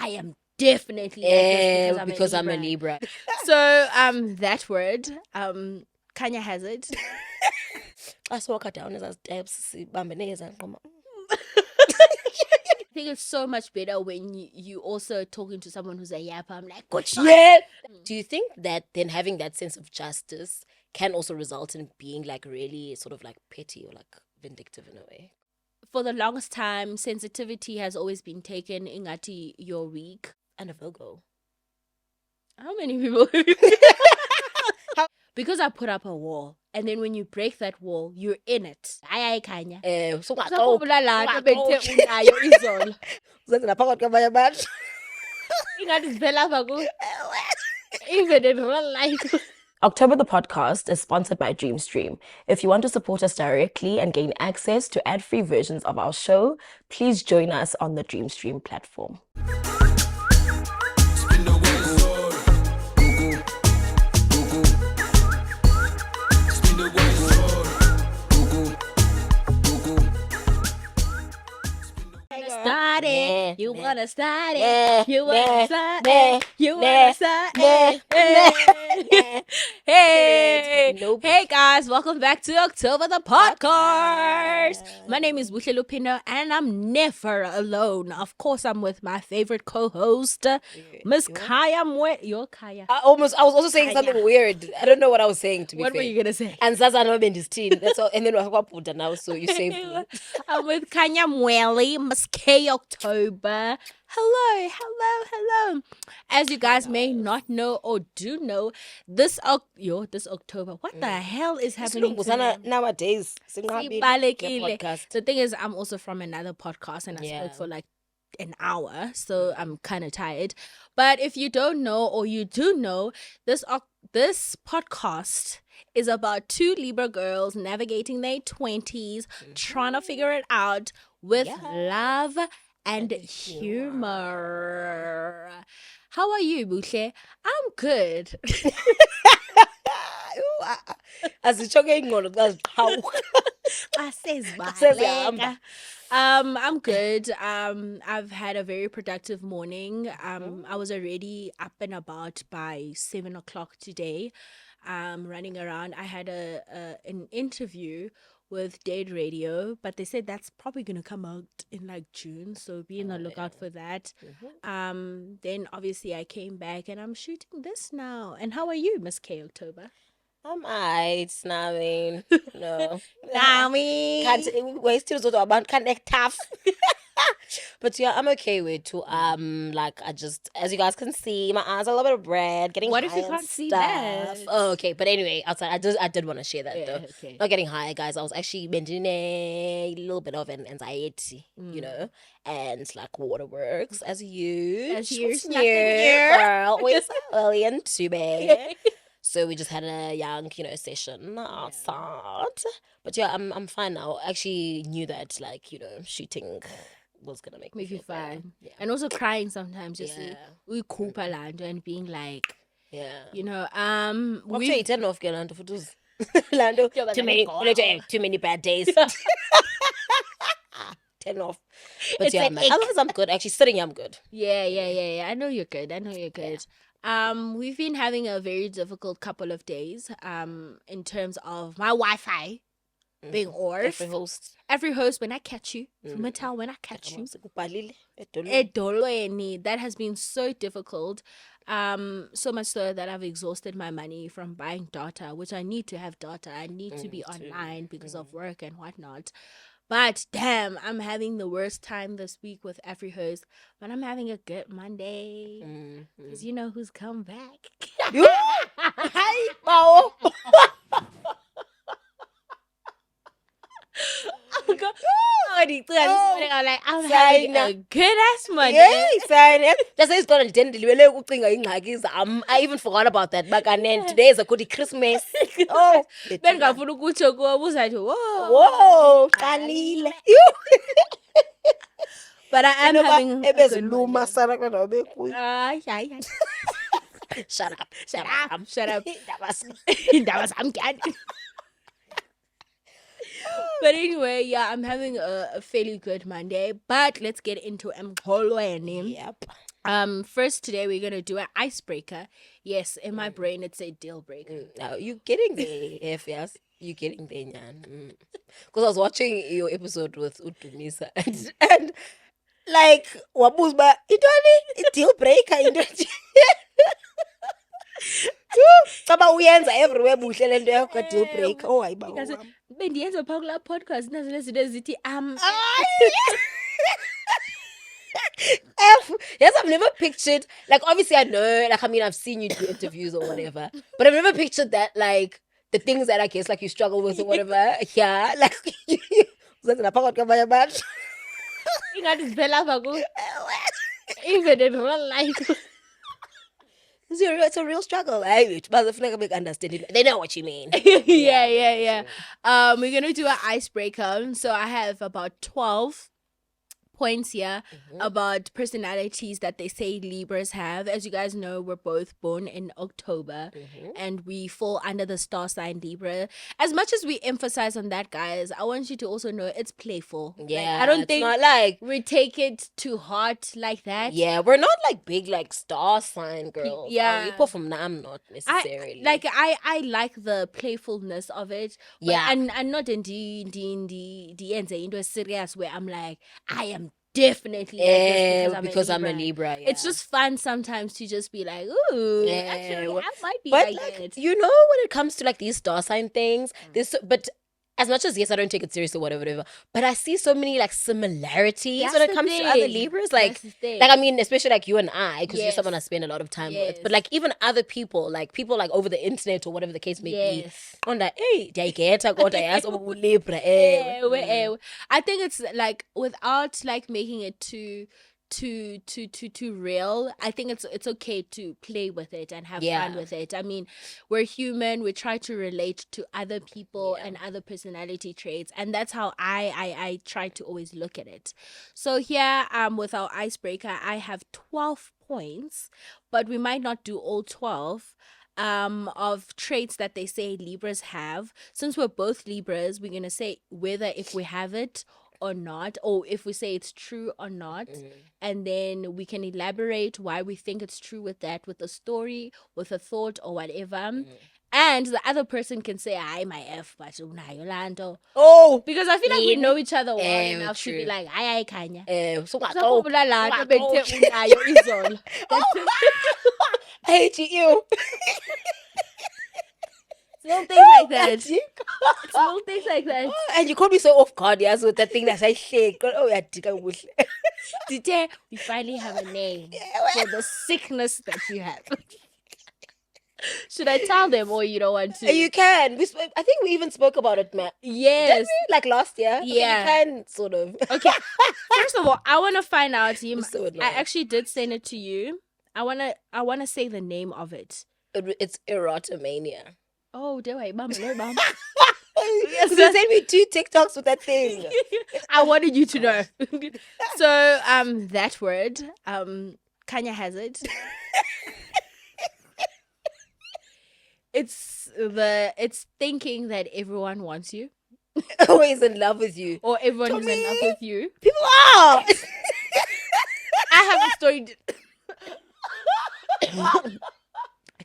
I am definitely like this because I'm a Libra. So that word, Khanya has it. I saw her down as I steps. I think it's so much better when you also talking to someone who's a yapper. I'm like, good shot. Yeah. Do you think that then having that sense of justice can also result in being like really sort of like petty or like vindictive in a way? For the longest time, sensitivity has always been taken ingati you're weak. And a Virgo. How many people? Because I put up a wall, and then when you break that wall, you're in it. Aye, Khanya. So even in real life. October the podcast is sponsored by Dreamstream. If you want to support us directly and gain access to ad-free versions of our show, please join us on the Dreamstream platform. Start it. You wanna start it. You wanna start it. You wanna start it. Hey. Nope. Hey guys, welcome back to October the podcast. My name is Buhle Lupindo and I'm never alone. Of course, I'm with my favorite co-host, Miss Khanya Mweli. You're Khanya. I was also saying something weird. I don't know what I was saying, to be What fair. were you gonna say? And Zaza no teen. That's all. And then I put now, so you saved me. I'm with Khanya Mweli, Miss K October. Hello. As you guys may not know or do know, this October, what the hell is happening nowadays? The thing is, I'm also from another podcast and I spoke for like an hour, so I'm kind of tired. But if you don't know or you do know, this podcast is about two Libra girls navigating their 20s, trying to figure it out with love and humor. How are you, Buhle? I'm good. As it's talking on how I'm good. I've had a very productive morning. I was already up and about by 7 o'clock today. Running around. I had an interview with Dead Radio, but they said that's probably gonna come out in like June, so be on the lookout for that. Then obviously I came back and I'm shooting this now. And how are you, Miss K October? I'm alright, snapping. No. Can't tough. But yeah, I'm okay with too. Like I just, as you guys can see, my eyes are a little bit red. Getting what high if you and can't see stuff. that? Oh, okay. But anyway, outside, I did want to share that though. Okay. Not getting high, guys. I was actually mentioning a little bit of an anxiety, you know, and like waterworks as you, girl. We're so early into bed. So we just had a young, session outside. But yeah, I'm fine now. I actually knew that, like, shooting was gonna make me feel fine. fine. Yeah. And also crying sometimes, just we Land and being like, what you turn off, Lando, for those Lando? Too many bad days. Turn off. But it's otherwise I'm good. Actually, sitting here, I'm good. Yeah. I know you're good. We've been having a very difficult couple of days in terms of my Wi-Fi being off. Every host when I catch you, Mattel, when I catch you, that has been so difficult. So much so that I've exhausted my money from buying data, which I need to have data. I need to be online because of work and whatnot. But damn, I'm having the worst time this week with every host. But I'm having a good Monday. Because you know who's come back. Hi, Mao. I'm having a good ass Monday. That's why it's gonna I even forgot about that. But then today is a good Christmas. Oh, whoa, Kalile. But I am having a good Monday. Shut up. That was I'm kidding. But anyway, I'm having a fairly good Monday. But let's get into Mkholweni. Yep. First today we're gonna do an icebreaker. Yes, in my brain it's a deal breaker. Now you're getting there, if yes, you're getting there, Nyan. Because I was watching your episode with Utumisa and like wabuzba itoni deal breaker into Caba uyenza everywhere buhle lento yakho deal breaker. Oh hayi baba. Bendiyenza phaa kulaa podcast nazo lezi zinto ezithi Yes, I've never pictured, like, obviously I know, like, I mean, I've seen you do interviews or whatever, but I've never pictured that, like, the things that I guess, like, you struggle with or whatever. Yeah, like, ingathi zivela apha ku even in real life. It's a real struggle. But understand. They know what you mean. Yeah. We're gonna do an icebreaker. So I have about 12 points here about personalities that they say Libras have. As you guys know, we're both born in October and we fall under the star sign Libra. As much as we emphasize on that, guys, I want you to also know it's playful. Yeah, like, I don't think not like we take it too hard like that. Yeah, we're not like big like star sign girls. Yeah, people from I'm not necessarily. I like the playfulness of it. But yeah, and not in the end into a serious where I'm like I am definitely because I'm a Libra. Yeah. It's just fun sometimes to just be like, ooh, actually, I might be but like it. You know, when it comes to like these star sign things, but as much as yes, I don't take it seriously, whatever, but I see so many like similarities when it comes to other Libras. Like I mean, especially like you and I, because you're someone I spend a lot of time with. But like even other people like over the internet or whatever the case may be. On that, hey, Libra. I think it's like without like making it too real. I think it's okay to play with it and have fun with it. I mean, we're human. We try to relate to other people and other personality traits, and that's how I try to always look at it. So here, with our icebreaker, I have 12 points, but we might not do all 12 of traits that they say Libras have. Since we're both Libras, we're gonna say whether if we have it or not, or if we say it's true or not, and then we can elaborate why we think it's true with that, with a story, with a thought, or whatever. And the other person can say, "I my F, but unayo." Oh, because I feel like we know each other well enough to be like, "I Khanya." So I hate you. Little things like that. Little things like that. And you caught me so off guard, yes, with that thing that's I shake. Oh, yeah, today we finally have a name for the sickness that you have. Should I tell them or you don't want to? You can. I think we even spoke about it, Matt. Yes. Like last year. Yeah. Okay, you can sort of. Okay. First of all, I want to find out. I actually did send it to you. I wanna say the name of it. It's Erotomania. Oh, do I, mama, no, mama. You sent me 2 TikToks with that thing. I wanted you to know. So, that word, Khanya has it. It's thinking that everyone wants you. Always in love with you. Or everyone is in love with you. People are. I have a story.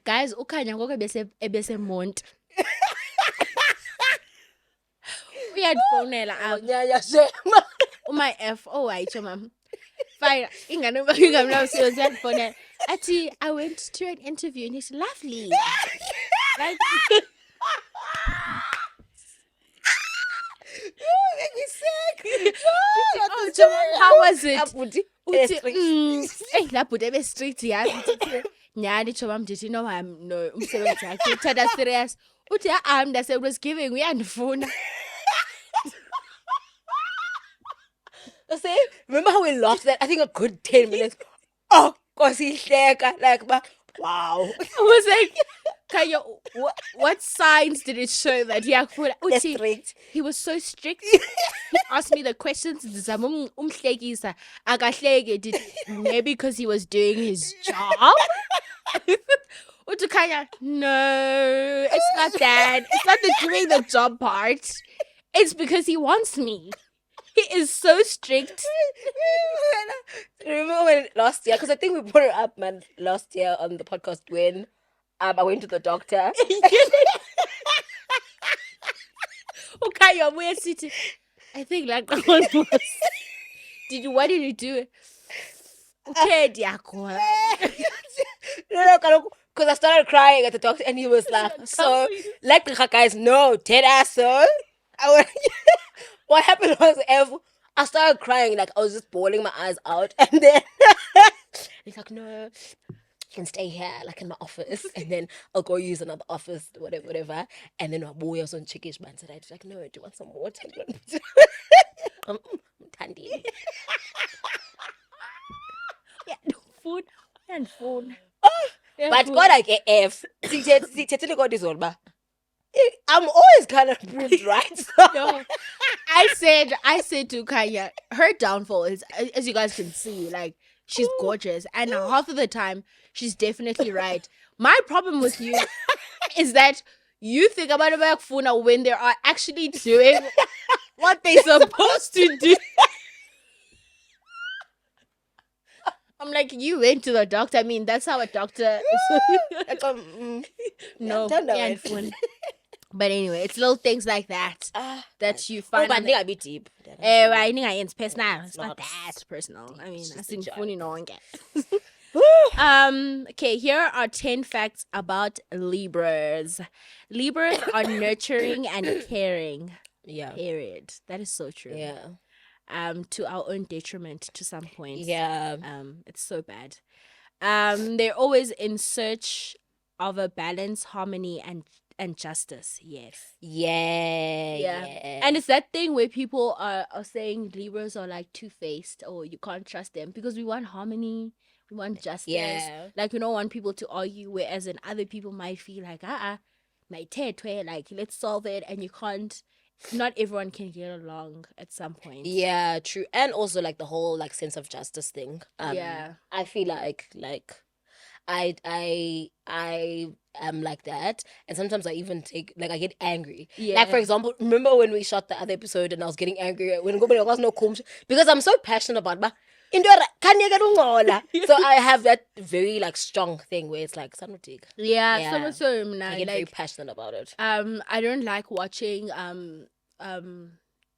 Guys, ukhanya ngoku ebese mont. Uyadfonela apha. My F. Oh, ayitsho mama. Fine. Ingane ngamnawusiyo uyadfonela. Athi, I went to an interview and it's lovely. Like you make me sick. How was it? Lapho ebe street yazi. Nyani choba mdithi no umsebenzi wakhe uthatha serious. Uthi ndase was giving uyandifuna. See, remember how we laughed that? I think a good 10 minutes. Oh, cause he like, wow. I was like, Khanya, what signs did it show that he was so strict? He asked me the questions. Maybe because he was doing his job. Khanya, no, it's not that. It's not the doing the job part. It's because he wants me. is so strict. Remember when last year? Because I think we brought it up, man, last year on the podcast when I went to the doctor. Okay, you're weird city. I think like that one was. What did you do? Okay, Diako. No, because I started crying at the doctor and he was like, so, like the guys, no, dead ass, so. What happened was, I started crying, like I was just bawling my eyes out, and then he's like, no, you can stay here, like in my office, and then I'll go use another office, whatever. And then my boy was on chickish man today. He's like, no, do you want some water? Tandy. Yeah, food and phone. But God, I get F. I'm always kind of proved right. So. No, I said to Khanya, her downfall is, as you guys can see, like she's gorgeous, and half of the time she's definitely right. My problem with you is that you think about it Funa when they are actually doing what they're supposed to do. I'm like, you went to the doctor. I mean, that's how a doctor. No, but anyway, it's little things like that that you find. But I think I'd be deep. I think it's personal. It's not that personal. I mean, I think funny no one gets. Okay, here are 10 facts about Libras. Libras are nurturing and caring. Yeah. Period. That is so true. Yeah. To our own detriment to some points. Yeah. It's so bad. They're always in search of a balance, harmony, and justice. Yes. Yeah. And it's that thing where people are saying Libras are like two-faced, or you can't trust them, because we want harmony, we want justice. Yeah. Like, we don't want people to argue, whereas in other people might feel like, like, let's solve it, and you can't. Not everyone can get along at some point. Yeah, true. And also like the whole like sense of justice thing. Yeah. I feel like I am like that, and sometimes I even I get angry. Yeah. Like, for example, remember when we shot the other episode and I was getting angry when there was no combs, because I'm so passionate about so I have that very like strong thing where it's like sanotig. Yeah. So I get very passionate about it. I don't like watching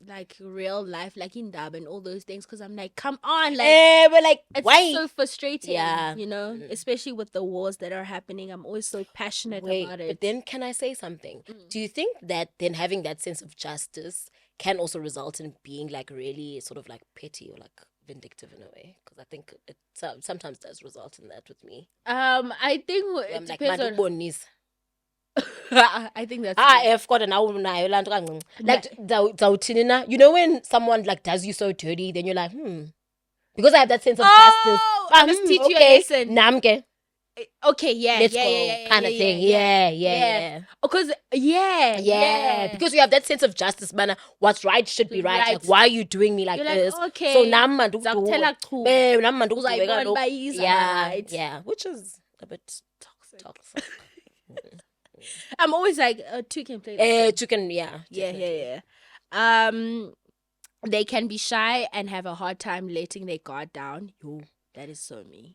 like real life, like in Dab and all those things, because I'm like, come on, like, but like, it's why? so frustrating. Yeah. You know, especially with the wars that are happening. I'm always so passionate about it. But then, can I say something? Do you think that then having that sense of justice can also result in being like really sort of like petty or like vindictive in a way? Because I think it sometimes does result in that with me. I think it depends on. I think that's I've got an hour now. Like, you know, when someone like does you so dirty, then you're like, because I have that sense of justice. I must teach you a lesson. Namke. Okay, yeah, let's go, kind of thing. Yeah. Because because you have that sense of justice, man. What's right should be right. Like, why are you doing me like this? Okay. So which is a bit toxic. I'm always like, two can play. Two can, yeah. They can be shy and have a hard time letting their guard down. Yo, that is so me.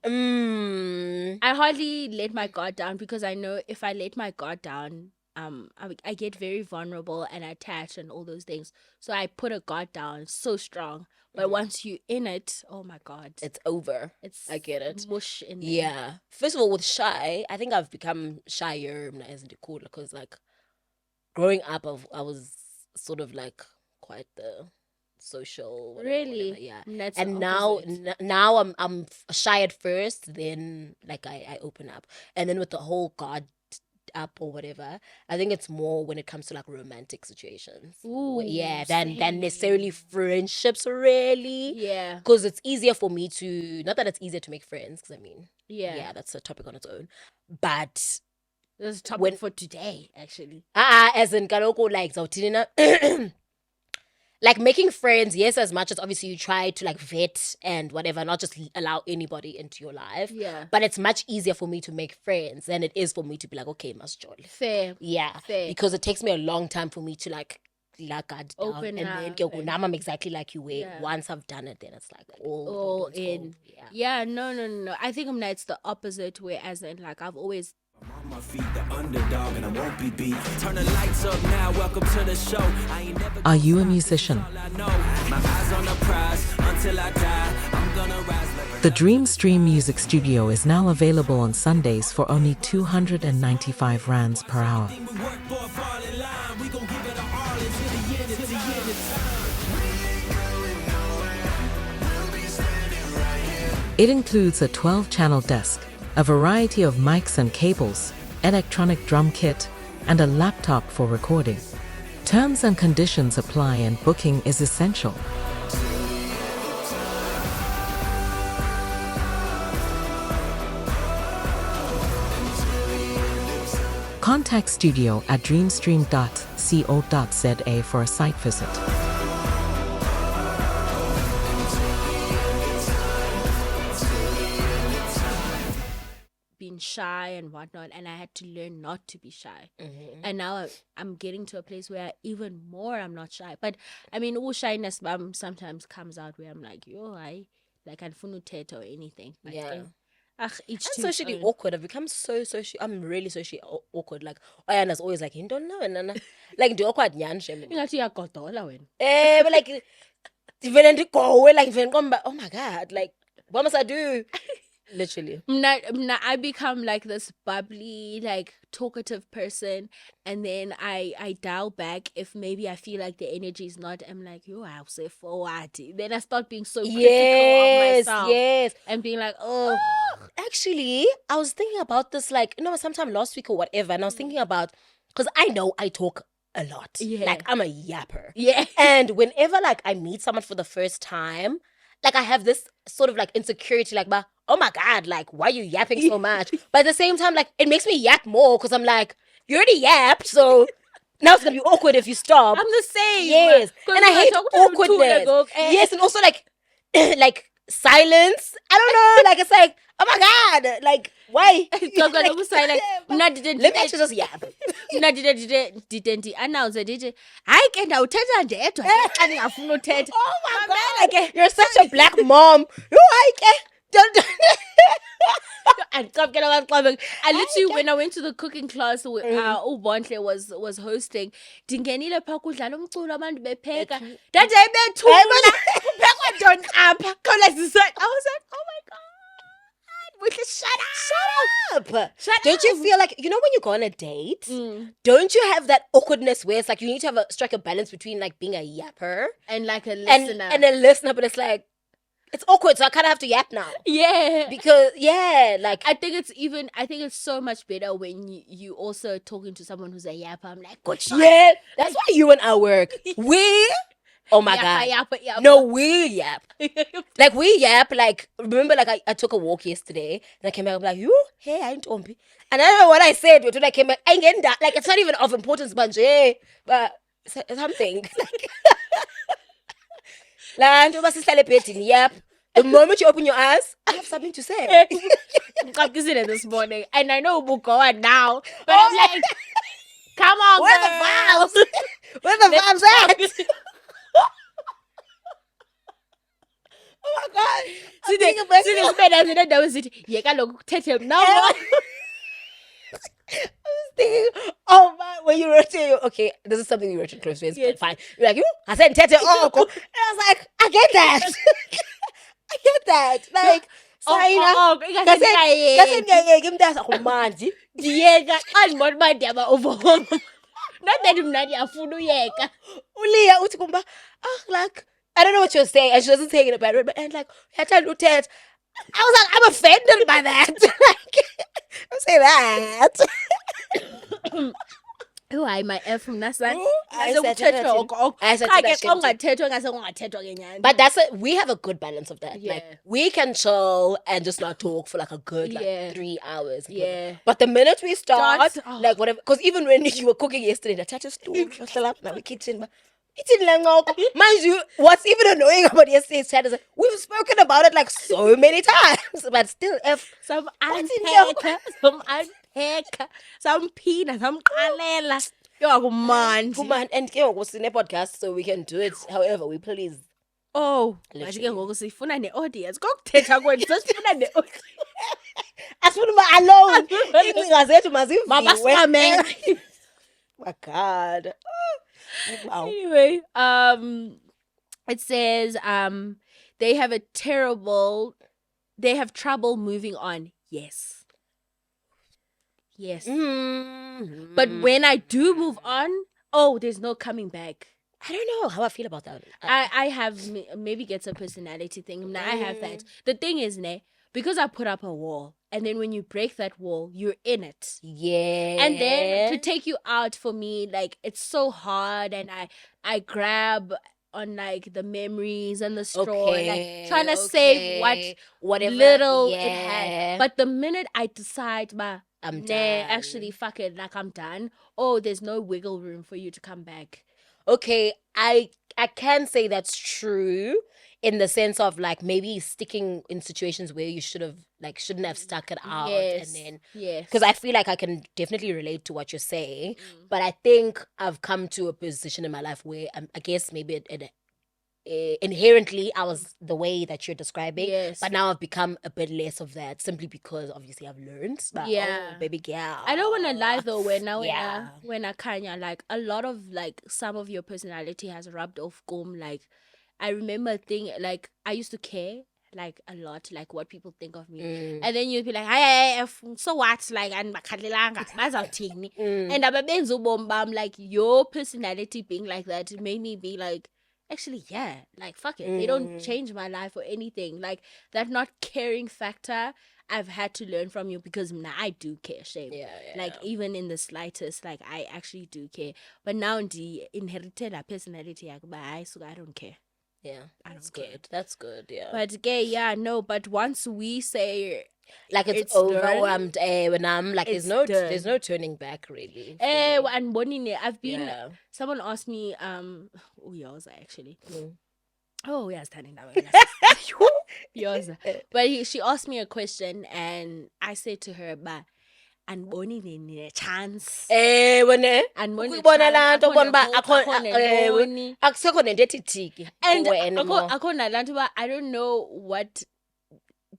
I hardly let my guard down, because I know if I let my guard down, I get very vulnerable and attached and all those things. So I put a guard down so strong. But once you in it, oh my God, it's over. I get it. Mush in there. Yeah. First of all, with shy, I think I've become shyer, isn't it cool? Because like growing up, I was sort of like quite the social. Whatever, yeah. That's and now I'm shy at first, then like I open up, and then with the whole guard up or whatever, I think it's more when it comes to like romantic situations. Ooh, than necessarily friendships, really. Yeah, because it's easier for me to, not that it's easier to make friends, because I mean, yeah, that's a topic on its own, but there's a topic for today, actually. As in Kaloko, like Zautinina. Like making friends, yes, as much as obviously you try to like vet and whatever, not just allow anybody into your life. Yeah. But it's much easier for me to make friends than it is for me to be like, okay, must jolly. Fair. Yeah. Fair. Because it takes me a long time for me to like guard down. Open And up then and- now I'm exactly like you were. Yeah. Once I've done it, then it's like all bones in. go. Yeah. Yeah, no. I think it's the opposite way, as in like I've always On my feet, the underdog, and I won't be beat. Turn the lights up now, welcome to the show. I ain't never Are you a musician? all I know. My eyes on the prize until I die. I'm gonna rise like The Dreamstream Music Studio is now available on Sundays for only 295 rands per hour. we work for a fall in line. We gon' give it our all until the end of time. It includes a 12-channel desk, a variety of mics and cables, electronic drum kit, and a laptop for recording. Terms and conditions apply and booking is essential. Contact studio at dreamstream.co.za for a site visit. been shy and whatnot, and I had to learn not to be shy. And now I'm getting to a place where even more I'm not shy. But I mean, all shyness sometimes comes out where I'm like, I can't or anything. But Yeah. then, each I'm to socially its own. awkward. I've become so socially. I'm really socially awkward. Like Ayana's always like, you don't know, and like do awkward nyanshe. Ingathi uyagodola wena. But like, even go like even come back. Oh my god! Like, what must I do? Literally. I become like this bubbly, like talkative person, and then I dial back if maybe I feel like the energy is not. I'm like, I'll say forward. Then I start being so critical of myself. Yes. And being like, oh. Actually, I was thinking about this, like, sometime last week or whatever, and I was thinking about, because I know I talk a lot. Yeah. Like, I'm a yapper. Yeah. And whenever, like, I meet someone for the first time, like, I have this sort of, like, insecurity, like, oh my God, like, why are you yapping so much? But at the same time, like, it makes me yap more, because I'm like, you already yapped, so now it's going to be awkward if you stop. I'm the same. Yes. And I hate awkwardness. Go, Yes, and also, like, like, silence. I don't know, like, it's like, oh my God, like, why? Let me actually just yap. didn't announce it. I can't uthetha ndedwa xa ndingafuna uthetha. Oh my God, like, you're such a black mom. Don't. I literally, when I went to the cooking class, Ubontle was hosting. Ndingenile phaa kudlala umculo abantu bepheka. Ndandiyayibethula. Kuphekwa ntoni apha? I was like, oh my God. Shut up. Don't you feel like, when you go on a date, don't you have that awkwardness where it's like you need to strike a balance between like being a yapper and like a listener. And a listener, but it's like, it's awkward, so I kind of have to yap now. Yeah. Because, like... I think it's so much better when you also talking to someone who's a yapper. I'm like, good shot. Yeah, that's why you and I work. We... Oh my God. Yapper. No, we yap. Like, we yap. Like, remember, like, I took a walk yesterday, and I came back, I'm like, hey, I ain't Ompi. And I don't know what I said, when I came back, I ain't getting that. Like, it's not even of importance, but something. Like, yep. The moment you open your eyes, I have something to say. I'm kissing it this morning, and I know we'll go on now, but I'm like, come on, where the vibes? Where the vibes at? Oh my God. Oh man, when you wrote it, okay, this is something you wrote in close friends, but fine. You're like, I said Tete, and I was like, I get that. I get that. Like, like, I don't know what she was saying, and she wasn't saying it about it, but and like, I was like, I'm offended by that. Like, don't say that. Hayi my F from Nasan. But we have a good balance of that. Yeah. Like, we can chill and just not talk for like a good 3 hours. Yeah. But the minute we start, like whatever, because even when you were cooking yesterday, the chat is still up in the kitchen. But mind you, what's even annoying about yesterday's chat is like, we've spoken about it like so many times, but still, some unpack, some pina, some kalela. man. Kuman, and ke ngoku sine podcast, so we can do it however we please. Oh, manje ke ngoku sifuna ne-audience. Kokuthetha kwethu sifuna ne-audience. Asifuna uba alone. Iingcinga zethu maziviwe. Mabasifame. My God. Wow. Anyway, it says they have trouble moving on. Yes. But when I do move on, there's no coming back. I don't know how I feel about that. I have, maybe it's a personality thing. Now I have that. The thing is, because I put up a wall, and then when you break that wall, you're in it. Yeah. And then to take you out, for me, like, it's so hard, and I grab on like the memories and the straw, and like trying to save whatever little it had. But the minute I decide, I'm done. Actually, fuck it, like, I'm done. There's no wiggle room for you to come back. Okay, I can say that's true in the sense of like maybe sticking in situations where you shouldn't have stuck it out. Yes. And then Yes. because I feel like I can definitely relate to what you're saying, but I think I've come to a position in my life where I guess maybe inherently I was the way that you're describing, Yes. but now I've become a bit less of that simply because obviously I've learned. But, baby girl, I don't want to lie though. When I Khanya, like, a lot of like some of your personality has rubbed off gum. Like, I remember like I used to care like a lot, like what people think of me, and then you'd be like, hey, so what? Like, and and like your personality being like that, it made me be like, actually, yeah, like, fuck it. They don't change my life or anything. Like, that not caring factor, I've had to learn from you, because now I do care, shame. Yeah. Like, even in the slightest, like, I actually do care. But now the inherited personality, so I don't care. Yeah, I that's don't care. good. That's good. Yeah. But but once we say like it's over, done, when I'm like, there's no turning back really. And Bonine, I've been. Someone asked me, yours actually. Oh, yeah, standing down. Yours. But she asked me a question, and I said to her, "Ba, and Bonine chance." And I don't know what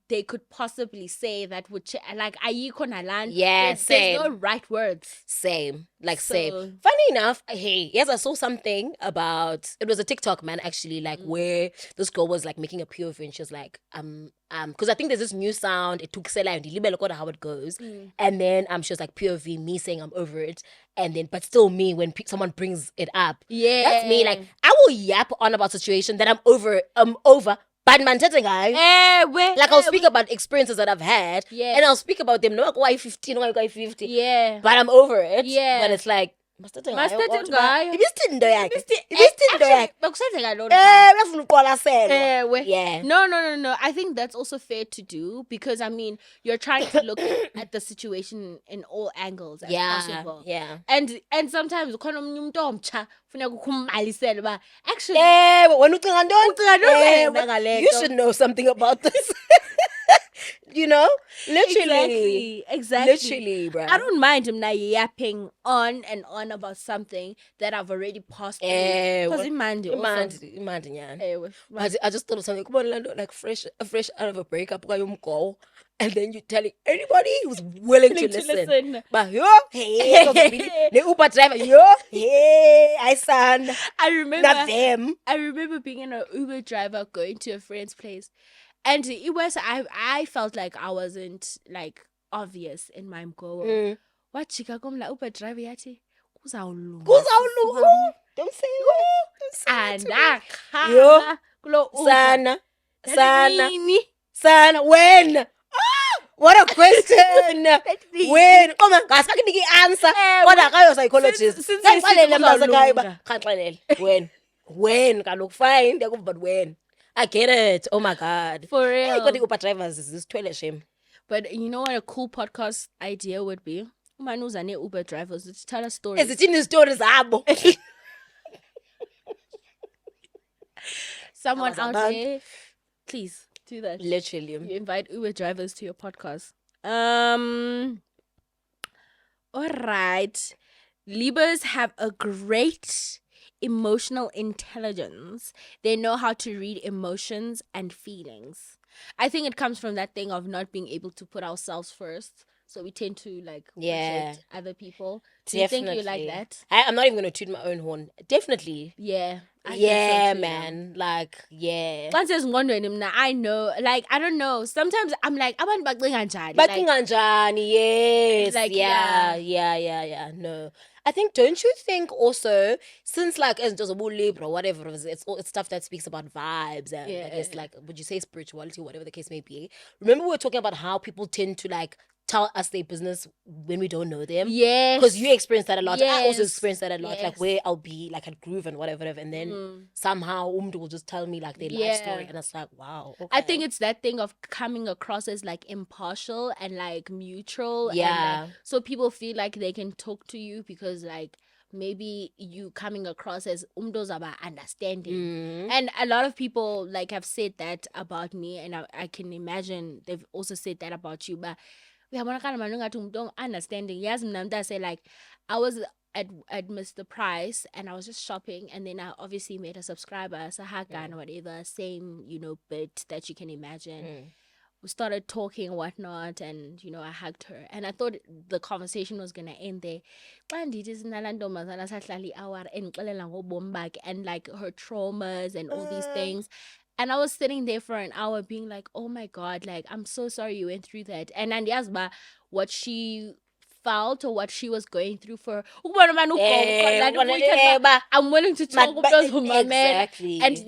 they could possibly say that would like, ayikho nalanto. Yeah, same. There's no right words. Same. Funny enough, I saw something about, it was a TikTok, man, actually, like where this girl was like making a POV, and she was like, because I think there's this new sound, it took Sela and Libra, how it goes, and then she was like, POV, me saying I'm over it, and then but still me when someone brings it up. Yeah, that's me. Like, I will yap on about situation that I'm over. Bad man, guys. Like, I'll speak about experiences that I've had, and I'll speak about them. No, why 15, no, why 50. Yeah, but I'm over it. Yeah, but it's like, guy. No. I think that's also fair to do, because I mean, you're trying to look at the situation in all angles as possible. Yeah. And sometimes actually, you should know something about this. You know, literally, exactly, literally, bro. I don't mind him now yapping on and on about something that I've already passed through. Because imagine, I just thought of something. Come on, like fresh out of a breakup, and then you're telling anybody who's willing to listen. But the Uber driver, I son. I remember not them. I remember being in an Uber driver going to a friend's place. And it was, I felt like I wasn't like obvious in my mgomo. What chika la Uber driver yati? Kuzawulunga. Don't say that. And Sana, when? What a question. When? Oh my gosh, I can answer. What a psychologist. When? Can look fine, but when? I get it. Oh my God. For real. I got the Uber drivers. This is toilet shame. But you know what a cool podcast idea would be? Manuzane Uber drivers to tell a story. Is it in the stories? Someone out there, please do that. Literally. You invite Uber drivers to your podcast. All right. Libras have a great emotional intelligence. They know how to read emotions and feelings. I think it comes from that thing of not being able to put ourselves first. So we tend to like project other people. Do you think you like that? I'm not even going to toot my own horn. Definitely. Yeah. I think so too, man. Like, yeah. I know. Like, I don't know. Sometimes I'm like, abantu bacinga njani? Bacinganjani, yes. Like, yeah. No. I think, don't you think also, since like it's just a Libra or whatever, it's stuff that speaks about vibes and I guess like, would you say spirituality, whatever the case may be. Remember we were talking about how people tend to like tell us their business when we don't know them. Yes. Because you experience that a lot. Yes. I also experience that a lot. Yes. Like where I'll be like at Groove and whatever. And then somehow will just tell me like their life story. And it's like, wow. Okay. I think it's that thing of coming across as like impartial and like neutral. Yeah. And, like, so people feel like they can talk to you because like maybe you coming across as about understanding. And a lot of people like have said that about me. And I can imagine they've also said that about you. But we have one kind of understanding. Yes, I say like I was at Mr. Price and I was just shopping and then I obviously met a subscriber, so Hagan or whatever, same, bit that you can imagine. We started talking and whatnot and I hugged her and I thought the conversation was gonna end there. And like her traumas and all these things. And I was sitting there for an hour being like, oh my God, like, I'm so sorry you went through that. And Yasba, what she felt or what she was going through for I'm willing to talk exactly. And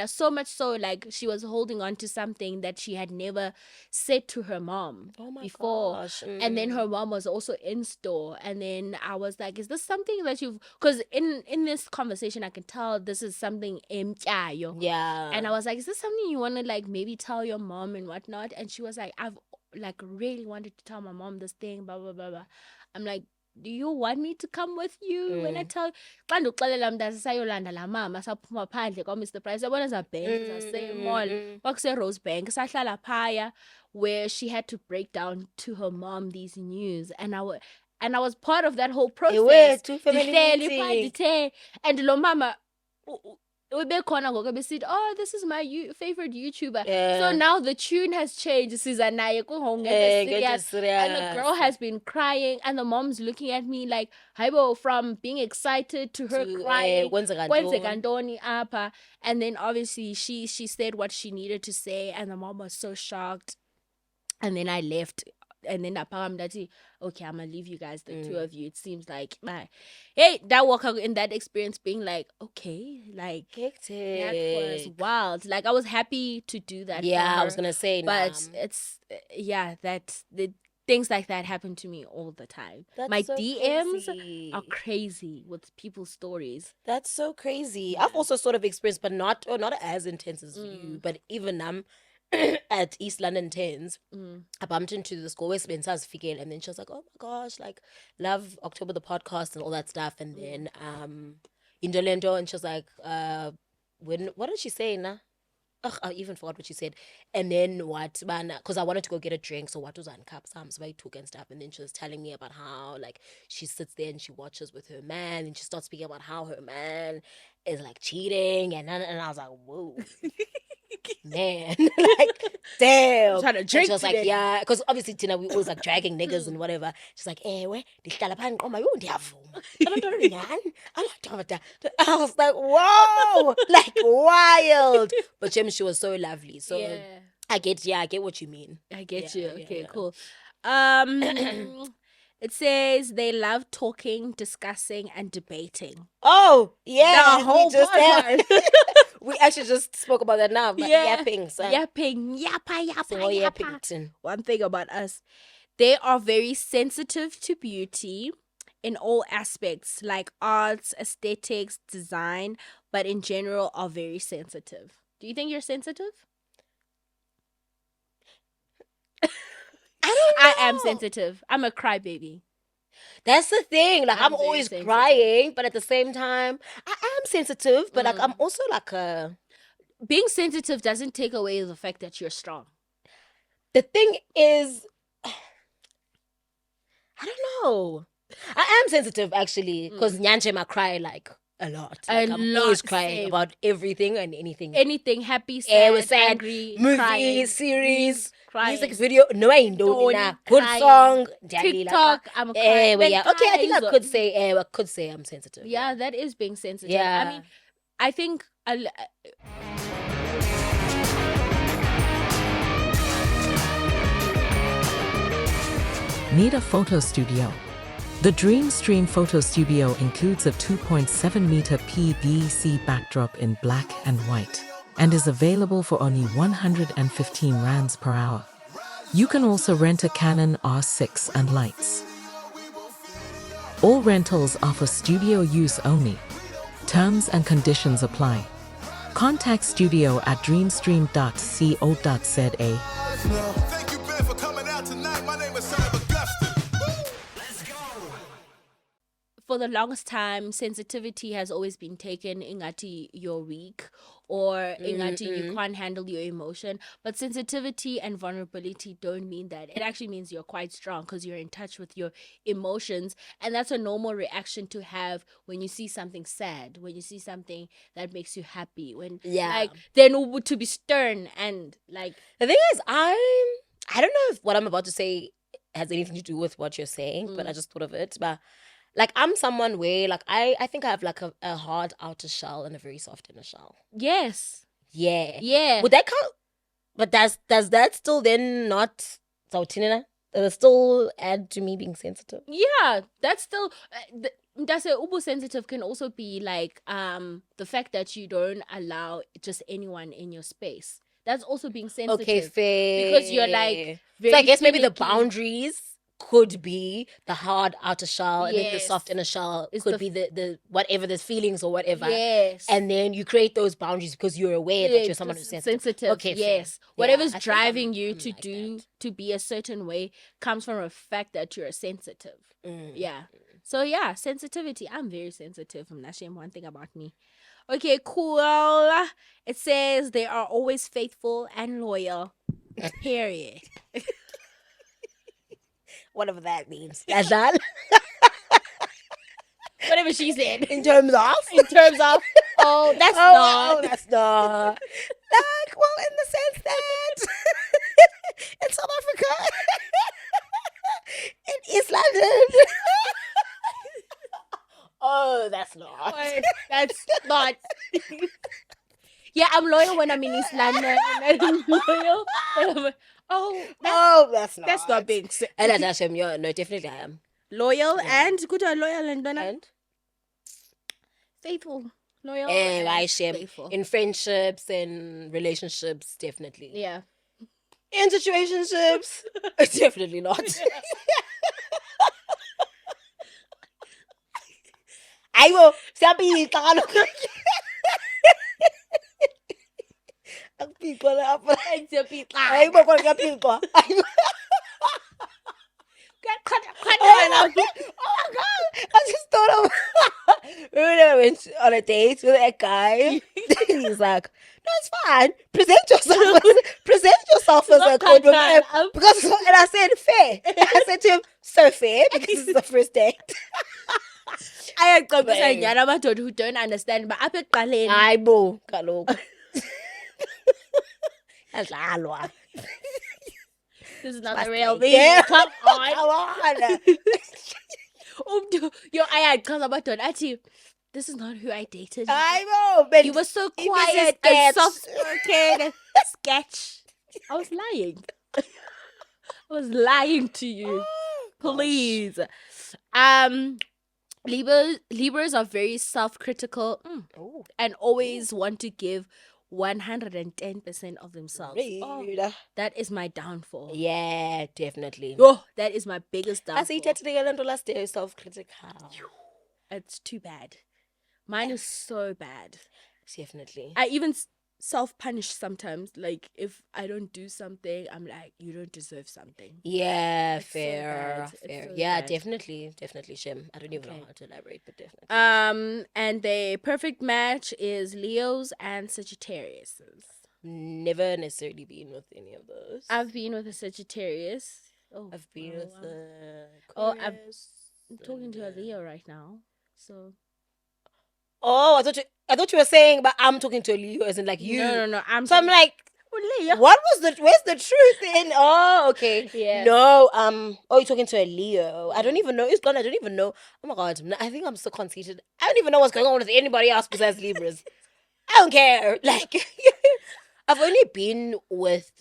so much so like she was holding on to something that she had never said to her mom before. Gosh. And then her mom was also in store and then I was like, is this something that you've, because in this conversation I can tell this is something and I was like, is this something you want to like maybe tell your mom and whatnot? And she was like, I've like really wanted to tell my mom this thing, blah blah blah blah. I'm like, do you want me to come with you when I tell xa ndixelela mntu sayolanda la mama saphuma phandle kwa-Mr. Price yabona zabhenki zasemall kwakuse-Rose Bank sahlala phaya where she had to break down to her mom these news and I was part of that whole process. And lo mama oh, this is my favorite YouTuber. So now the tune has changed. And the girl has been crying and the mom's looking at me like from being excited to her crying. And then obviously she said what she needed to say and the mom was so shocked. And then I left. And then okay, I'm gonna leave you guys, the two of you. It seems like hey, that walk out in that experience being like, okay, like hectic. That was wild. Like I was happy to do that. Yeah, I was gonna say, but it's that the things like that happen to me all the time. That's my so DMs are crazy with people's stories. That's so crazy. Yeah. I've also sort of experienced, but not as intense as you. But even at East London 10s, I bumped into this girl, Spencer's figure, and then she was like, oh my gosh, like, love October the podcast and all that stuff. And then Indolento, and she was like, what did she say, nah? Ugh, I even forgot what she said. And then what, because I wanted to go get a drink, so what was on cup, so I took and stuff. And then she was telling me about how, like, she sits there and she watches with her man, and she starts speaking about how her man is, like, cheating. And I was like, whoa. Man, like, damn. Trying to drink. She was like, yeah, because obviously Tina, we always like dragging niggas and whatever. She's like, I was like, whoa, like wild. But she was so lovely. So yeah. I get what you mean. I get you. Okay, cool. It says they love talking, discussing, and debating. Oh, yeah. The whole podcast. We actually just spoke about that now. But yapping. So. Yapping. Yappa. One thing about us, they are very sensitive to beauty in all aspects, like arts, aesthetics, design, but in general are very sensitive. Do you think you're sensitive? I am sensitive. I'm a crybaby. That's the thing. Like, I'm always crying, but at the same time, I am sensitive, but like, I'm also like a... Being sensitive doesn't take away the fact that you're strong. The thing is... I don't know. I am sensitive actually because Nyanje ma cry like a lot. Like, I'm always crying same. about everything and anything. Anything happy, sad, angry, movie, crying, series, crying. music video. No, I don't. Good Crying. song. Dali, TikTok, I'm crying. Yeah. Okay, I think I could say I'm sensitive. Yeah, that is being sensitive. Yeah. I mean, I think Need a photo studio? The Dream Stream Photo Studio includes a 2.7 meter PVC backdrop in black and white and is available for only 115 rands per hour. You can also rent a Canon R6 and lights. All rentals are for studio use only. Terms and conditions apply. Contact studio at dreamstream.co.za. Thank you, Ben, for coming out tonight. My name is Son of Augustine. Let's go. for the longest time, sensitivity has always been taken ingati you're weak or ingati you can't handle your emotion. But sensitivity and vulnerability don't mean that. It actually means you're quite strong because you're in touch with your emotions. And that's a normal reaction to have when you see something sad, when you see something that makes you happy, when like then to be stern and like. The thing is, I don't know if what I'm about to say has anything to do with what you're saying, but I just thought of it. But like, I'm someone where like I think I have like a hard outer shell and a very soft inner shell. Yes. Yeah. Yeah. Would that count? But does that still then not still add to me being sensitive? Yeah, that's still that's a ubu sensitive can also be like the fact that you don't allow just anyone in your space. That's also being sensitive. Okay, fair. Because you're like very so I guess maybe the finicky. boundaries could be the hard outer shell and then the Yes. soft inner shell It's could the be the whatever, the feelings or whatever. Yes. And then you create those boundaries because you're aware that you're someone who's sensitive. Okay, yes. fair. Whatever's I think driving I'm you to like do that. to be a certain way comes from a fact that you're sensitive. Yeah. So yeah, sensitivity. I'm very sensitive. I'm not ashamed one thing about me. Okay, cool. It says they are always faithful and loyal. Period. Whatever that means. That's that. Whatever she said. In terms of? That's not. Oh, that's not. Like, well, in the sense that in South Africa, in East London. Oh, that's not. That's not. Yeah, I'm loyal when I'm in East London. And I'm loyal when I'm, That's not. that's not being And I dash him, no, definitely I am. loyal and good or loyal and faithful. Loyal And I and shame faithful. in friendships and relationships, definitely. Yeah. In situationships, definitely not. I will. Sabi takano. Ang pico na apa. Ay mo ko kapil ko. Oh my god! I just thought of. Remember when I went on a date with that guy? He's like, "No, it's fine. Present yourself as a good woman." Because, and I said, "Fair." I said to him, "So fair," because this is the first date. I got nyana who don't understand, but apet palen. Ay bo, kalok. That's alwa. This is not Must the real be. me. Yeah. Come on. Come on. Yo, I had cause about to actually. This is not who I dated. Ay bo, but You were so it was a quiet sketch. and soft spoken. Sketch. I was lying. I was lying to you. Please. Libras are very self-critical and always want to give 110% of themselves. Rude. That is my downfall. Yeah, definitely. Oh, that is my biggest downfall. I see that last day self-critical. It's too bad. Mine is so bad. Definitely. I even self-punish sometimes. Like, if I don't do something, I'm like, you don't deserve something. Yeah, It's so fair. bad. It's Fair. so Yeah, bad. definitely, Shem. I don't even know how to elaborate, but definitely. And the perfect match is Leos and Sagittariuses. Never necessarily been with any of those. I've been with a Sagittarius. Oh, I've been wow, with wow. I'm Aquarius. talking to a Leo right now. So Oh, I thought you were saying, but I'm talking to a Leo, as in like you. no. I'm So I'm like, Leo. what was where's the truth in? Oh, okay. Yeah. No, oh, you're talking to a Leo. I don't even know. It's gone. I don't even know. Oh my God. I think I'm so conceited. I don't even know what's going on with anybody else besides Libras. I don't care. Like, I've only been with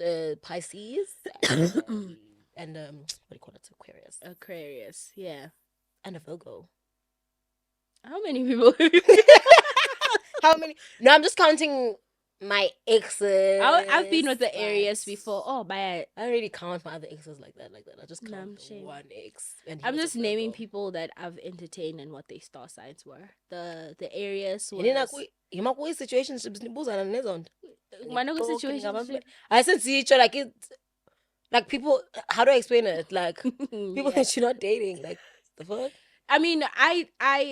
Pisces and what do you call it? Aquarius, yeah. And a Virgo. How many people? How many? No, I'm just counting my exes. I've been with the Aries before. Oh, but I don't really count my other exes like that. I just count I'm the ashamed. one ex. And I'm just naming people that I've entertained and what their star signs were. The Aries was. Situationships Situationship. I said each other like it, like people. How do I explain it? Like people that you're not dating. Like the fuck. I mean, I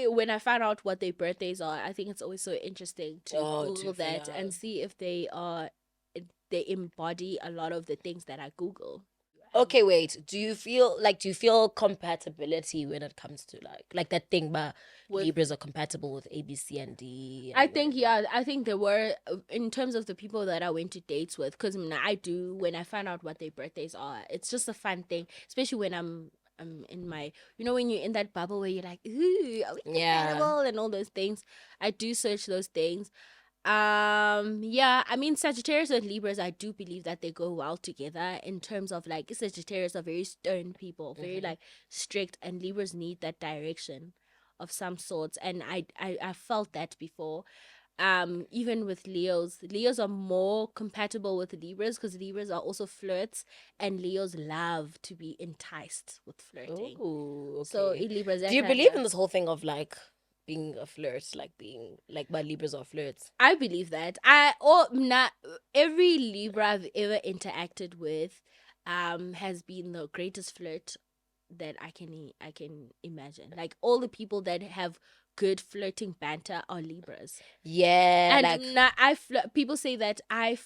when I found out what their birthdays are, I think it's always so interesting to Google that and see if they embody a lot of the things that I Google. Okay, wait. Do you feel compatibility when it comes to like that thing? But Libras are compatible with A, B, C, and D. I think I think there were in terms of the people that I went to dates with, because I do when I find out what their birthdays are, it's just a fun thing, especially when I'm in my, when you're in that bubble where you're like, ooh, are we compatible and all those things. I do search those things. I mean, Sagittarius and Libras, I do believe that they go well together in terms of like Sagittarius are very stern people, very like strict, and Libras need that direction of some sorts, and I felt that before. Even with Leos are more compatible with Libras because Libras are also flirts, and Leos love to be enticed with flirting. Ooh, okay. So Libras, do you believe in this whole thing of like being a flirt, like being like by Libras are flirts? I believe that. Every Libra I've ever interacted with has been the greatest flirt that I can imagine. Like all the people that have good flirting banter are Libras. Yeah, and people say that I'm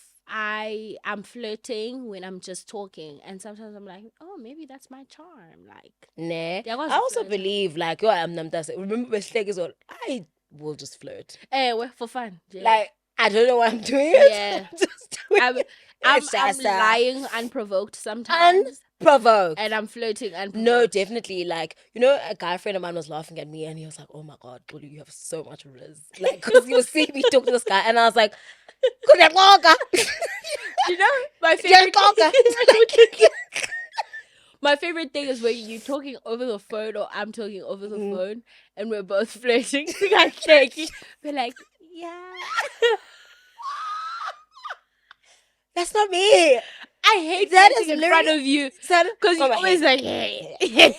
flirting when I'm just talking, and sometimes I'm like, oh, maybe that's my charm. Like, I also believe like remember mistakes or I will just flirt. Well, for fun. Yeah. Like I don't know what I'm doing. Yeah, just doing I'm lying unprovoked sometimes. Unprovoked. And I'm flirting unprovoked. No, definitely. Like, a guy friend of mine was laughing at me and he was like, oh my God, Buhle, you have so much riz. Like, because he was seeing me talk to this guy and I was like, my favorite my favorite thing is when you're talking over the phone or I'm talking over the phone and we're both flirting. We're like, yeah. That's not me. I hate that in front of you because you're always like, hey. And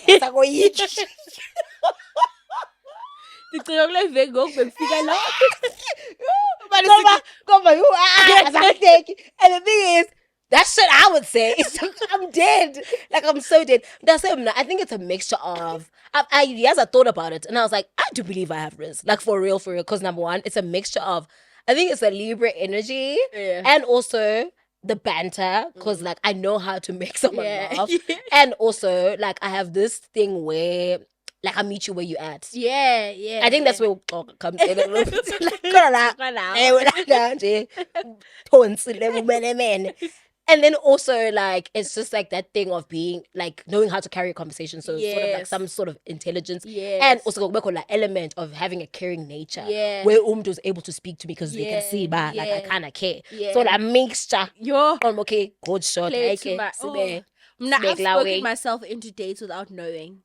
the thing is, that's what I would say. It's like, I'm dead. Like, I'm so dead. That's it. I think it's a mixture of... I thought about it. And I was like, I do believe I have riz. Like, for real. Because number one, it's a mixture of... I think it's a Libra energy. Yeah. And also the banter. Because, like, I know how to make someone laugh. And also, like, I have this thing where... Like, I meet you where you at. Yeah. I think that's where Koko comes in a little bit. And then also, like, it's just like that thing of being, like, knowing how to carry a conversation. So sort of like some sort of intelligence. Yes. And also like element of having a caring nature. Yeah. Where was able to speak to me because they can see, but like, I kind of care. Yeah. So like, mixture. Okay, good shot. I've spoken myself into dates without knowing.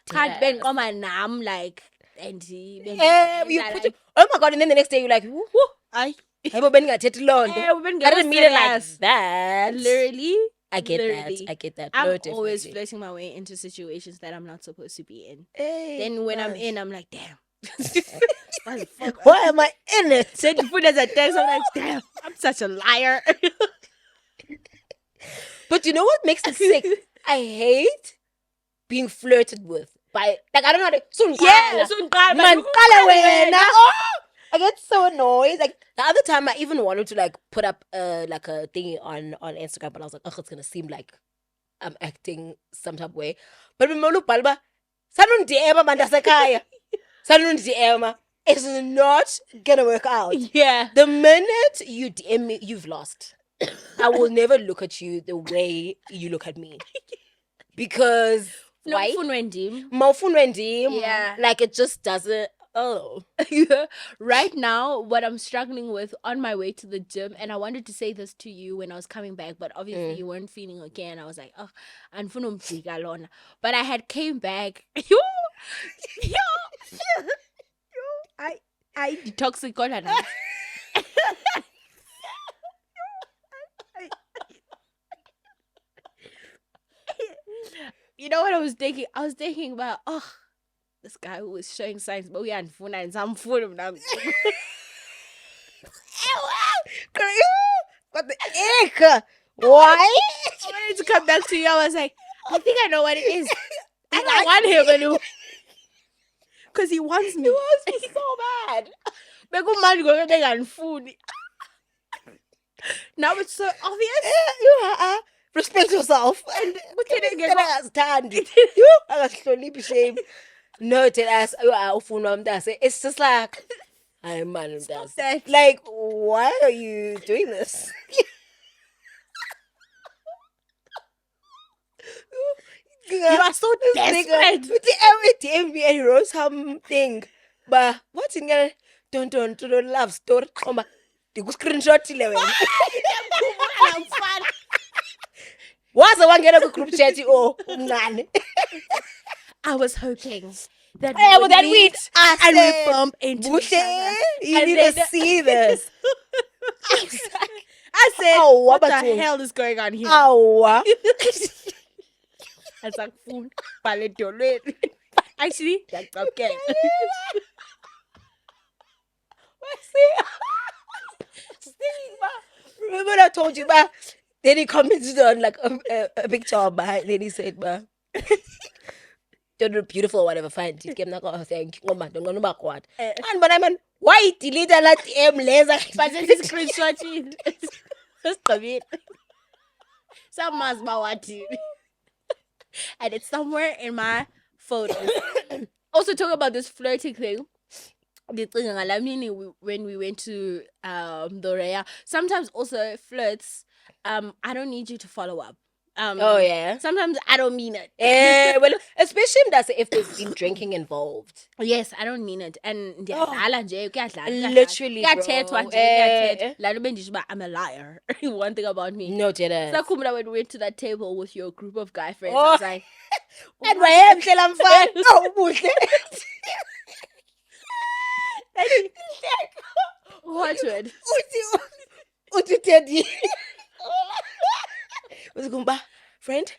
Can't bend on my nam like and oh my God, and then the next day you're like, I didn't mean it like that. Literally. I get that. I'm always flirting my way into situations that I'm not supposed to be in. Then when I'm in, I'm like, damn. Why am I in it? So you put as a text, I'm like, damn, I'm such a liar. But you know what makes it sick? I hate being flirted with. By like I don't know I get so annoyed. Like the other time I even wanted to like put up like a thingy on Instagram, but I was like, oh, it's gonna seem like I'm acting some type of way. But Mimolu Balba, Sanundi Mandasekaya. Sanundi Emma. It's not gonna work out. Yeah. The minute you DM me, you've lost. I will never look at you the way you look at me. Because why? Yeah. Like it just doesn't. Oh. Right now, what I'm struggling with on my way to the gym, and I wanted to say this to you when I was coming back, but obviously you weren't feeling okay, and I was like, oh, but I had came back. I detoxic now. You know what I was thinking? I was thinking about, this guy who was showing signs, but we had fun and some food of them. Got the ick. Why? I wanted to come back to you. I was like, I think I know what it is. And I want him anymore. Because he wants me. He wants me so bad. But good man going to get food. Now it's so obvious. You respect yourself. And stand. You are slowly be shame. No, tell us it's just like I'm man does. Like, why are you doing this? You are so desperate. DM me and he wrote something. But what's in there? Don't love story. Oh my, the screenshot 11. I'm fun. What's the one get a group chat? Oh, man. I was hoping that we'd and we bump into each other. You need to see this. I said, oh, what the hell is going on here? Oh, it's like food. Actually, that's okay. Remember I told you, ba? Then he commented on like a picture of my. Then he said, ba, don't look beautiful or whatever. Fine, you came oh, thank you. Don't go back what. And but I mean, why delete a lot laser? But it's screenshot. Stop it. Some must be and it's somewhere in my photos. Also, talk about this flirting thing. When we went to Dorea, sometimes also flirts. I don't need you to follow up. Oh yeah. Sometimes I don't mean it. Well, especially if there's been drinking involved. Yes, I don't mean it. And literally, I'm a liar. One thing about me. No, Jada. So when we went to that table with your group of guy friends, I was like, and my head till I'm fine. Oh, bullshit. What would? Uti Teddy. Friend,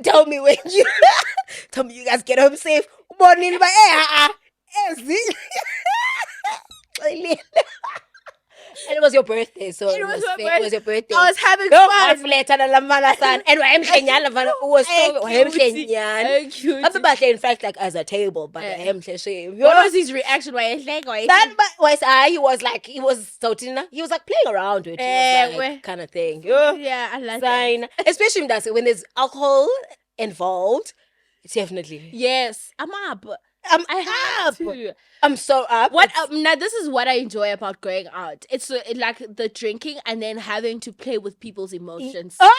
tell me when you tell me you guys get home safe. Morning, and it was your birthday, so it was your birthday. I was having fun. And it was so cute. In fact, like as a table, but what was his reaction? He was like, he was playing around with it, like, kind of thing. Yeah, I like that. Especially when there's alcohol involved. Definitely. Yes, I'm up. I have to. I'm so up. Now this is what I enjoy about going out. It's like the drinking and then having to play with people's emotions. I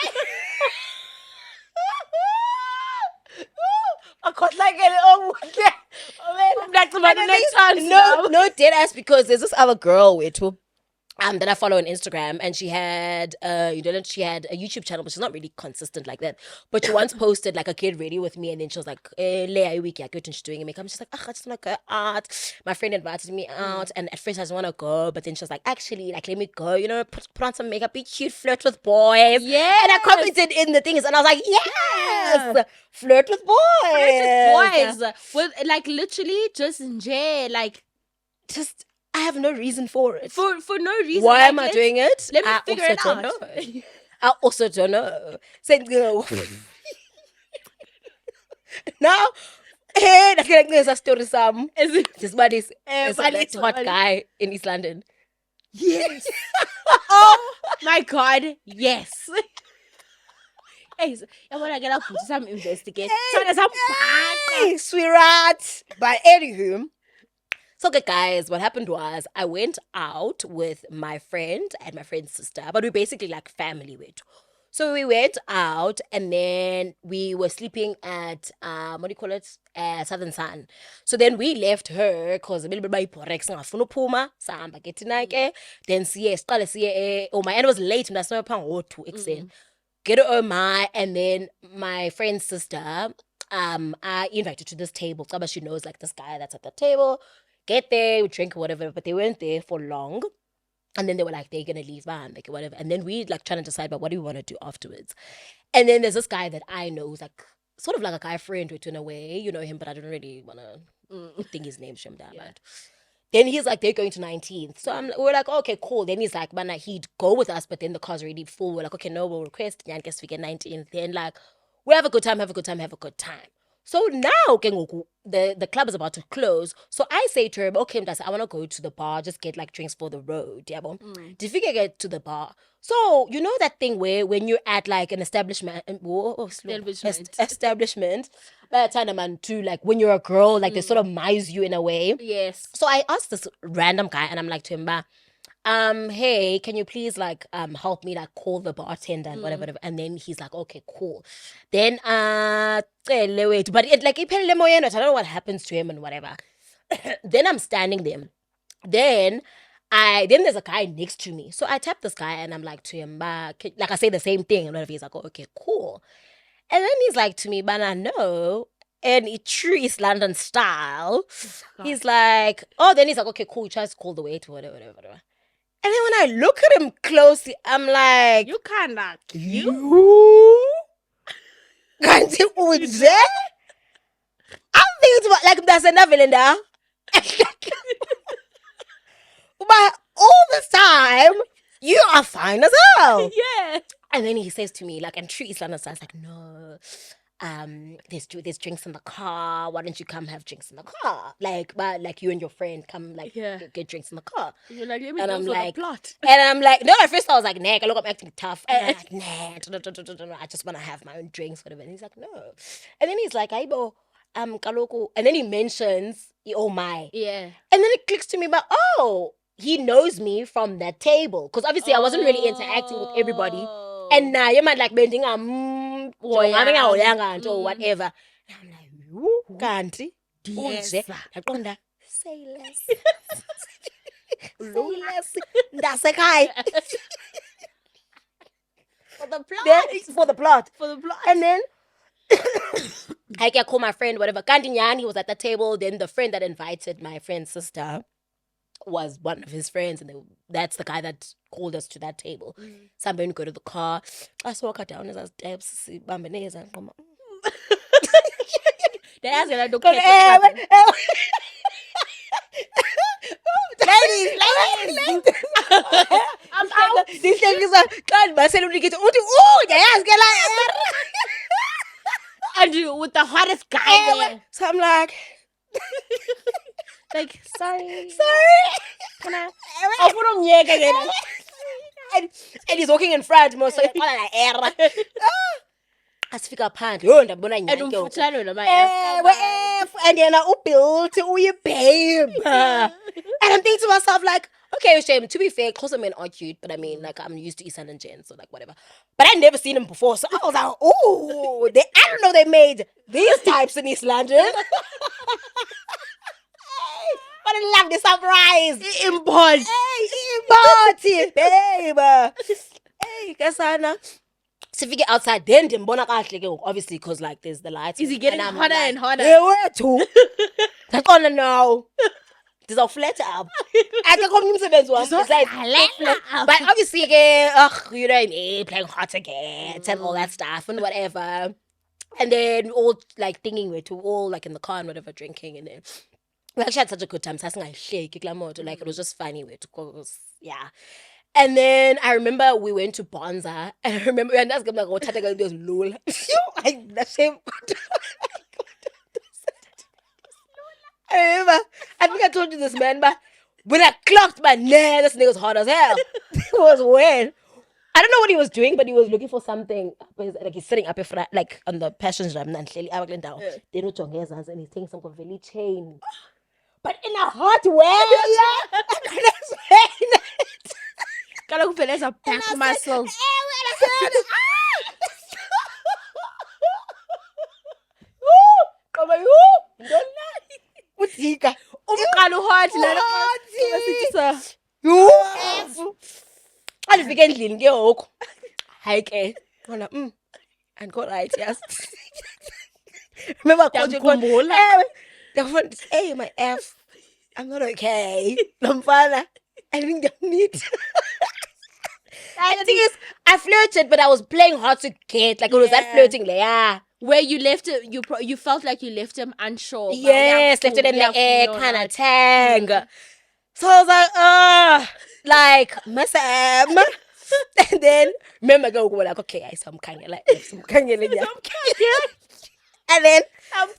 got like no dead ass, because there's this other girl with who that I follow on Instagram, and she had she had a YouTube channel, but she's not really consistent like that. But she once posted like a kid ready with me, and then she was like, Leah, wiki, I she's doing makeup. I'm just like, I just wanna go out. My friend invited me out, and at first I just wanna go, but then she was like, actually, like, let me go, put on some makeup, be cute, flirt with boys. Yeah. And I commented in the things, and I was like, yes, flirt with boys. With like literally just I have no reason for it. For no reason. Why am I doing it? Let me figure it out. I also don't know. Now, hey, that's a story. This buddy is a hot guy in East London. Yes. Oh my God, yes. Hey, I want to get up to some investigate. Hey, sweetheart. But anywho, so okay, guys, what happened was I went out with my friend and my friend's sister, but we basically like family with. So we went out and then we were sleeping at what do you call it? Southern Sun. So then we left her because a little bit by Porex ngafuna uphuma sahamba ke thina ke then siqale siye oh my and it was late mna sinoya pha ngo2 ekuseni. Get oh my and then my friend's sister I invited to this table. But she knows like this guy that's at the table. Get there, we drink or whatever, but they weren't there for long. And then they were like, they're gonna leave, man, like whatever. And then we like trying to decide about what do we want to do afterwards. And then there's this guy that I know who's like sort of like a guy friend with in a way. You know him, but I don't really wanna think his name's Shem down. Then he's like, they're going to 19th. So we're like, okay, cool. Then he's like, man, he'd go with us, but then the car's already full. We're like, okay, no, we'll request. Yeah, I guess we get 19th. Then like, we have a good time, have a good time, have a good time. So now, the club is about to close. So I say to him, okay, I want to go to the bar, just get like drinks for the road. Yeah, Did we get to the bar? So, you know that thing where when you're at like an establishment, establishment, to like when you're a girl, like they sort of mize you in a way. Yes. So I asked this random guy and I'm like to him, hey, can you please like help me like call the bartender and whatever. And then he's like, okay, cool. Then wait, but it like I don't know what happens to him and whatever. Then I'm standing there. Then there's a guy next to me. So I tap this guy and I'm like to him, like I say the same thing and whatever. He's like, oh, okay, cool. And then he's like to me, I know. And it true East London style. He's like, oh, then he's like, okay, cool. He tries to call the waiter, whatever. And then when I look at him closely, I'm like, you cannot. You can't see who's there? I'm thinking about, like, there's another villain there. But all this time, you are fine as hell. Yeah. And then he says to me, like, and true East London style, like, no. There's drinks in the car. Why don't you come have drinks in the car? Like, but like you and your friend come like get drinks in the car. You're like, let me and go I'm for like, the plot. And I'm like, no. At first I was like, nah. Look, I'm acting tough. And I'm like, nah. I just want to have my own drinks, whatever. And he's like, no. And then he's like, Aibo, kaloko. And then he mentions, oh my. Yeah. And then it clicks to me, but he knows me from that table because obviously I wasn't really interacting with everybody. And now you might like bending or whatever. And I'm like, you can't. Say less. Say less. That's a guy. For the plot. For the plot. And then I can call my friend, whatever. Kantinyan, he was at the table. Then the friend that invited my friend's sister was one of his friends, and that's the guy that called us to that table. So I'm going to go to the car. I saw her down as I steps, bambaneza. They asked her, "Do ladies. I'm out. These things are God. My celebrity get and you with the hottest guy there. So I'm like. Like, sorry. Can I? And he's walking in front. So he's like, asifika phandle yho ndabona nyanke and yena ubuilt uyibabe. And I'm thinking to myself like, okay, shame, to be fair, close men are cute, but I mean like I'm used to East London gents, so like whatever, but I'd never seen him before, so I was like, oh, I don't know they made these types in East London. But I love the surprise. Import, babe. Hey, Kasana. So if you get outside, then obviously because like there's the lights. Is he getting hotter and hotter? Yeah, where to? That's all I know. There's a flat up. I can come to it's like flat. But obviously, you know what I mean, playing hot again and all that stuff and whatever. And then all like thinking we're all like in the car and whatever, drinking, and then we actually had such a good time. So I think I shake like it was just funny way to go. Yeah. And then I remember we went to Bonza, and I remember and that's like what Tata was lol. I remember, I think I told you this, man, but when I clocked my nah, this nigga's hot as hell. It was weird. I don't know what he was doing, but he was looking for something. Like he's sitting up in front, like on the passenger down. Then he's taking some very chain, but in a hot way. I can't explain it. Kaloku vele a back muscle. Utika. Umqala hot lana. Alifike endlini ke ngoku. Hayi ke. Ngona and go right, yes. Remember Ndiyakhumbula. hey, my F. I'm not okay. Lomfana. I think they need. And the thing is, I flirted, but I was playing hard to get. Like, it was that flirting, like, yeah. Where you left it, you felt like you left him unsure. Yes, left it in the air, kind of tang. So I was like, Miss M. And then, remember, go like, okay, some Khanya, like, some Khanya. And then,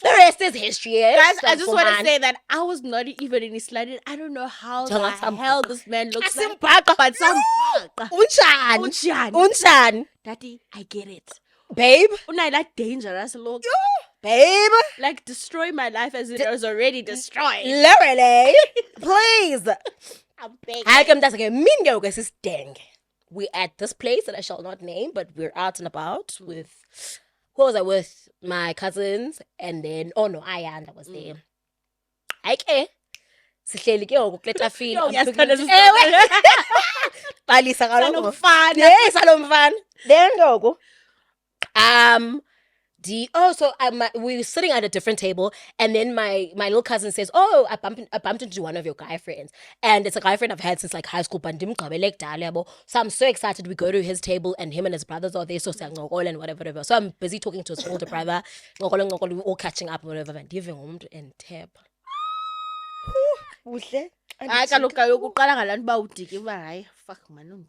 the rest is history. Guys, I just want to say that I was not even in his sliding. I don't know how the hell this man looks like. But some Unchan. Daddy, I get it. Babe. That dangerous look. Babe. Like, destroy my life as it was already destroyed. Literally. Please. I'm begging. I come that's like a mingo guys is dang. We're at this place that I shall not name, but we're out and about with who was I with? My cousins, and then Ayanda was there. Okay. Sihleli ke ngoku kuleta feel. Balisa kaloku. Yes, salomfana. Then ngoku. So we were sitting at a different table, and then my little cousin says, "Oh, I bumped into one of your guy friends, and it's a guy friend I've had since like high school. But so I'm so excited. We go to his table, and him and his brothers are there. So and whatever. So I'm busy talking to his older brother. We're all catching up, whatever. And giving home and tap. Fuck man,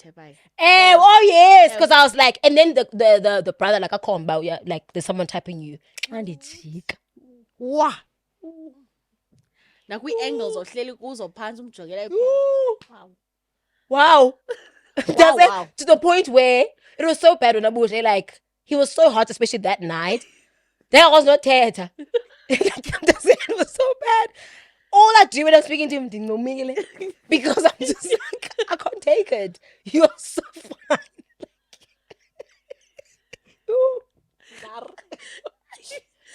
oh yes, because I was like, and then the brother like, I call him about, yeah, like there's someone typing you. And it's cheek. Wow. Now we angles or clearly goes or pants Wow. To the point where it was so bad when Buhle, like he was so hot, especially that night. There was no theater. It was so bad. All I do when I'm speaking to him, because I'm just like, I can't take it. You're so fun.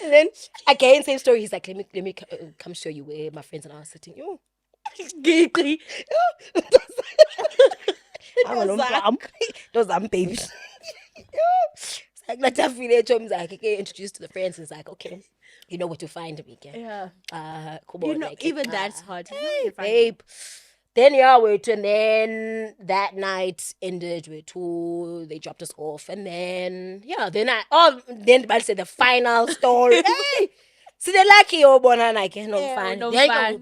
And then again, same story. He's like, let me come show you where my friends and I are sitting. Those babies. Like let that feel like okay, introduced to the friends. It's like okay, you know where to find me. Okay? Yeah. You know, like, even that's hard. Hey, babe. Then and then that night ended with two. They dropped us off, and then then I said the final story. Hey, so they're lucky fun.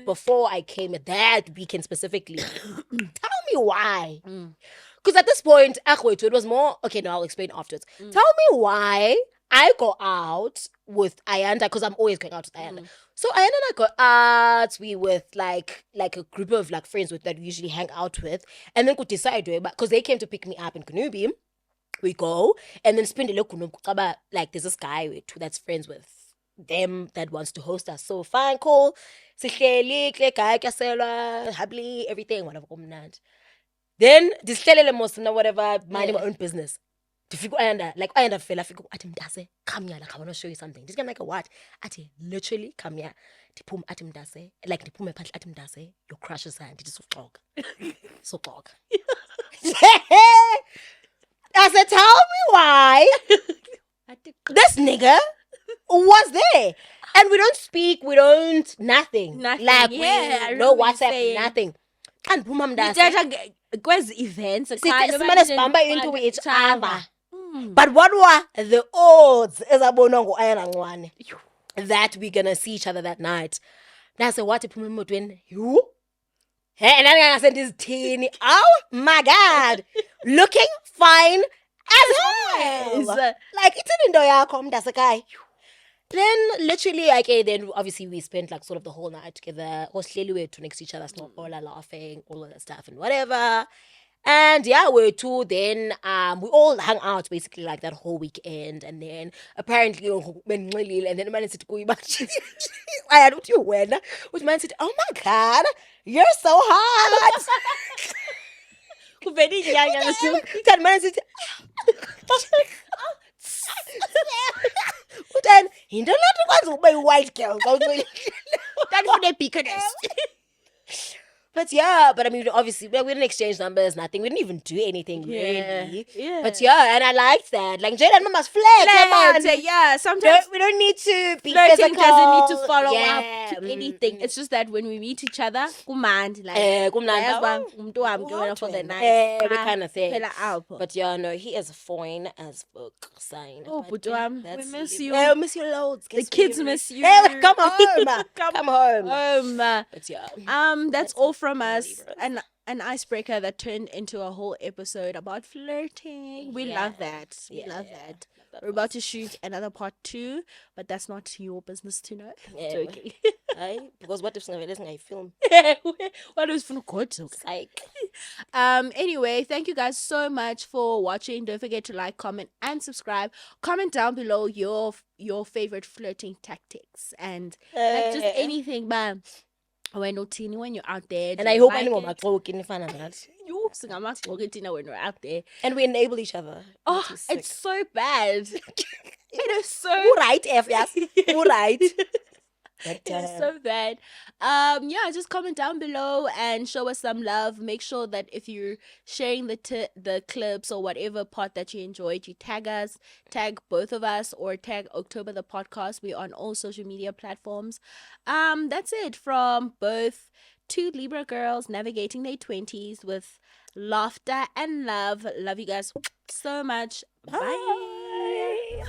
Before I came that weekend specifically, tell me why. Because at this point, it was more... Okay, no, I'll explain afterwards. Tell me why I go out with Ayanda, because I'm always going out with Ayanda. So Ayanda and I go out, we with like a group of like friends that we usually hang out with. And then could decide, because they came to pick me up in Kanubi. We go, and then spend a look, like there's this guy that's friends with them that wants to host us. So fine, cool. Happily, everything, whatever. Then this whatever, minding my own business. I feel come here, like I want to show you something. This guy like a what? Literally come here. Your crush is hand. So talk. So talk. I said, tell me why this nigga was there. And we don't speak, we don't nothing. Like no WhatsApp, nothing. And events into each other. But what were the odds that we're gonna see each other that night? And I said, what if you? And then I said this teeny, oh my God, looking fine as well. Like it's in the that's a guy. Then literally, then obviously we spent like sort of the whole night together. Was clearly we were next to each other, all laughing, all of that stuff and whatever. And yeah, we're two. Then we all hung out basically like that whole weekend. And then apparently, and then man said, I had what you win. Which man said, oh my god, you're so hot. That man said, then he don't know to white girl. That for the beaconess. But yeah, but I mean, obviously, we didn't exchange numbers, nothing. We didn't even do anything really. Yeah. But yeah, and I liked that. Like, Jade and Mama's flex. Come on. Yeah, sometimes We don't need to be flirting physical. doesn't need to follow Yeah. up to anything. It's just that when we meet each other, kumandi, like, Kumnandi. umntu wami going for the night. We kind of thing. Phela apho. But yeah, no, he is fine as fuck sign. Oh, But but we that's miss it. you. Yeah, we miss you loads. The kids miss you. Come home. Come home. But yeah. That's all from us. An icebreaker that turned into a whole episode about flirting. We love that. We love that. We're about to shoot another part 2, but that's not your business to know. Joking. Because what if I film? What is from God? Psych. Anyway, thank you guys so much for watching. Don't forget to like, comment, and subscribe. Comment down below your favorite flirting tactics and like just anything, man. When you're out there, And I hope like anyone it? might talk in fun of that. You when you're out there. And we enable each other. Oh, which is sick. it's so bad. It is so Who right, F yes. Who right? It is so bad. Yeah, just comment down below and show us some love. Make sure that if you're sharing the clips or whatever part that you enjoyed, you tag us, tag both of us, or tag October the podcast. We're on all social media platforms. That's it from both two Libra girls navigating their 20s with laughter and love. Love you guys so much. Bye.